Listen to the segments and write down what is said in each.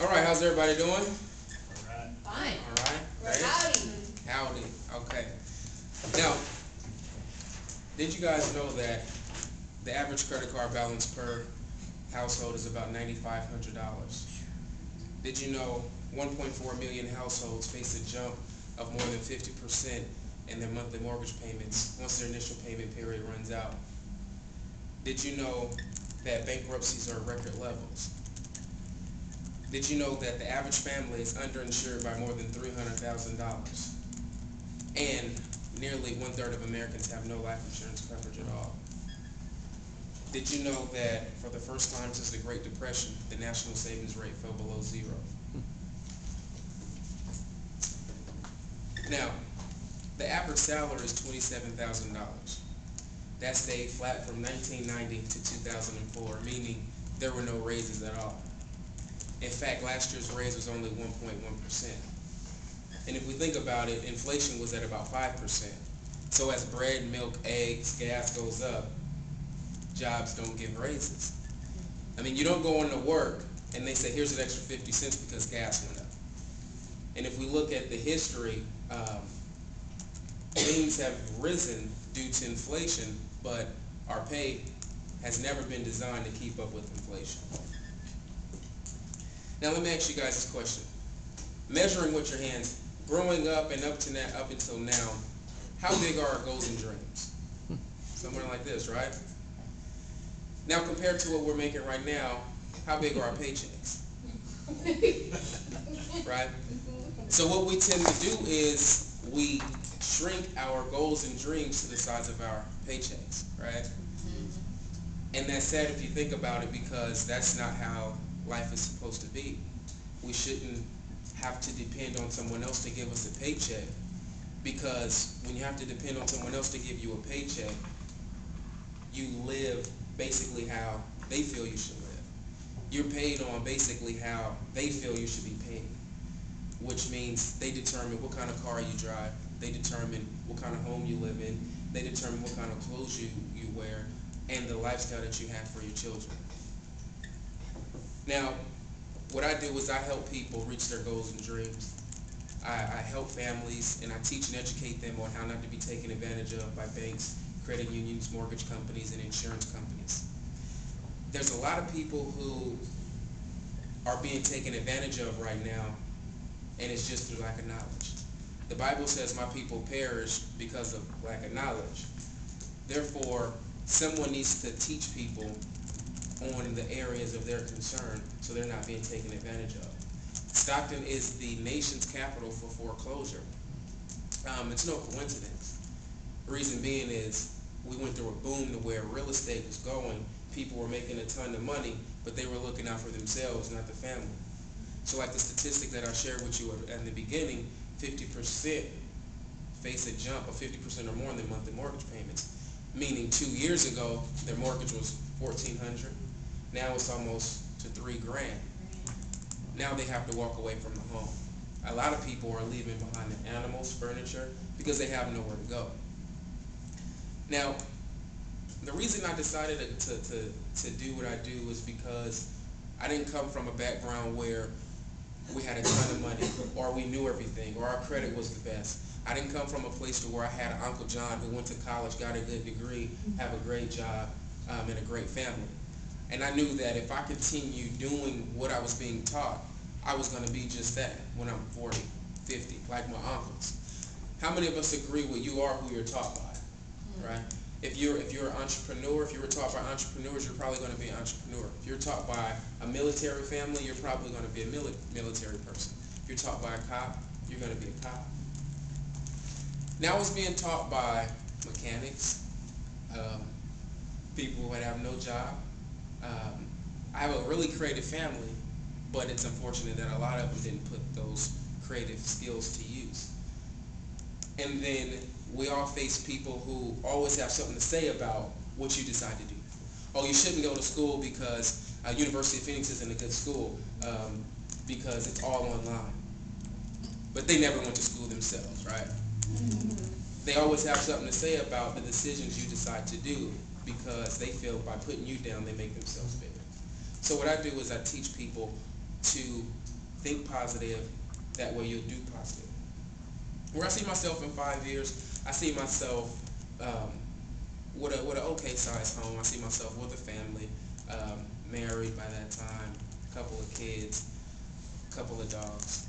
All right, how's everybody doing? Fine. All right. Great. Howdy. Howdy. Okay. Now, did you guys know that the average credit card balance per household is about $9,500? Did you know 1.4 million households face a jump of more than 50% in their monthly mortgage payments once their initial payment period runs out? Did you know that bankruptcies are at record levels? Did you know that the average family is underinsured by more than $300,000? And nearly 1/3 of Americans have no life insurance coverage at all. Did you know that for the first time since the Great Depression, the national savings rate fell below zero? Now, the average salary is $27,000. That stayed flat from 1990 to 2004, meaning there were no raises at all. In fact, last year's raise was only 1.1%. And if we think about it, inflation was at about 5%. So as bread, milk, eggs, gas goes up, jobs don't give raises. I mean, you don't go into work and they say, here's an extra 50 cents because gas went up. And if we look at the history, things have risen due to inflation, but our pay has never been designed to keep up with inflation. Now let me ask you guys this question. Measuring with your hands, growing up and up until now, how big are our goals and dreams? Somewhere like this, right? Now compared to what we're making right now, how big are our paychecks? Right? So what we tend to do is we shrink our goals and dreams to the size of our paychecks, right? And that's sad if you think about it, because that's not how life is supposed to be. We shouldn't have to depend on someone else to give us a paycheck, because when you have to depend on someone else to give you a paycheck, you live basically how they feel you should live. You're paid on basically how they feel you should be paid, which means they determine what kind of car you drive, they determine what kind of home you live in, they determine what kind of clothes you wear, and the lifestyle that you have for your children. Now, what I do is I help people reach their goals and dreams. I help families and I teach and educate them on how not to be taken advantage of by banks, credit unions, mortgage companies, and insurance companies. There's a lot of people who are being taken advantage of right now, and it's just through lack of knowledge. The Bible says my people perish because of lack of knowledge. Therefore, someone needs to teach people on the areas of their concern so they're not being taken advantage of. Stockton is the nation's capital for foreclosure. It's no coincidence. The reason being is we went through a boom to where real estate was going. People were making a ton of money, but they were looking out for themselves, not the family. So like the statistic that I shared with you at the beginning, 50% face a jump of 50% or more in their monthly mortgage payments. Meaning 2 years ago, their mortgage was $1,400. Now it's almost to $3,000. Now they have to walk away from the home. A lot of people are leaving behind their animals, furniture, because they have nowhere to go. Now, the reason I decided to do what I do is because I didn't come from a background where we had a ton of money, or we knew everything, or our credit was the best. I didn't come from a place to where I had an Uncle John who went to college, got a good degree, have a great job, and a great family. And I knew that if I continued doing what I was being taught, I was going to be just that when I'm 40, 50, like my uncles. How many of us agree with you are who you're taught by, right? If you're an entrepreneur, if you were taught by entrepreneurs, you're probably going to be an entrepreneur. If you're taught by a military family, you're probably going to be a military person. If you're taught by a cop, you're going to be a cop. Now I was being taught by mechanics, people who have no job. I have a really creative family, but it's unfortunate that a lot of them didn't put those creative skills to use. And then we all face people who always have something to say about what you decide to do. Oh, you shouldn't go to school because University of Phoenix isn't a good school because it's all online. But they never went to school themselves, right? They always have something to say about the decisions you decide to do because they feel by putting you down, they make themselves bigger. So what I do is I teach people to think positive. That way you'll do positive. Where I see myself in 5 years, I see myself with an okay sized home. I see myself with a family, married by that time, a couple of kids, a couple of dogs.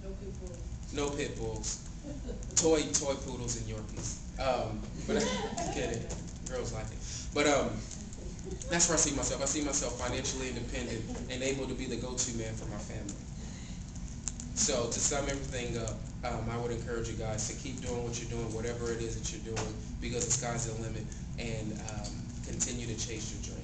No pit bulls. No pit bulls. Toy poodles and Yorkies. But get it. Girls like it. But that's where I see myself. I see myself financially independent and able to be the go-to man for my family. So to sum everything up, I would encourage you guys to keep doing what you're doing, whatever it is that you're doing, because the sky's the limit, and continue to chase your dreams.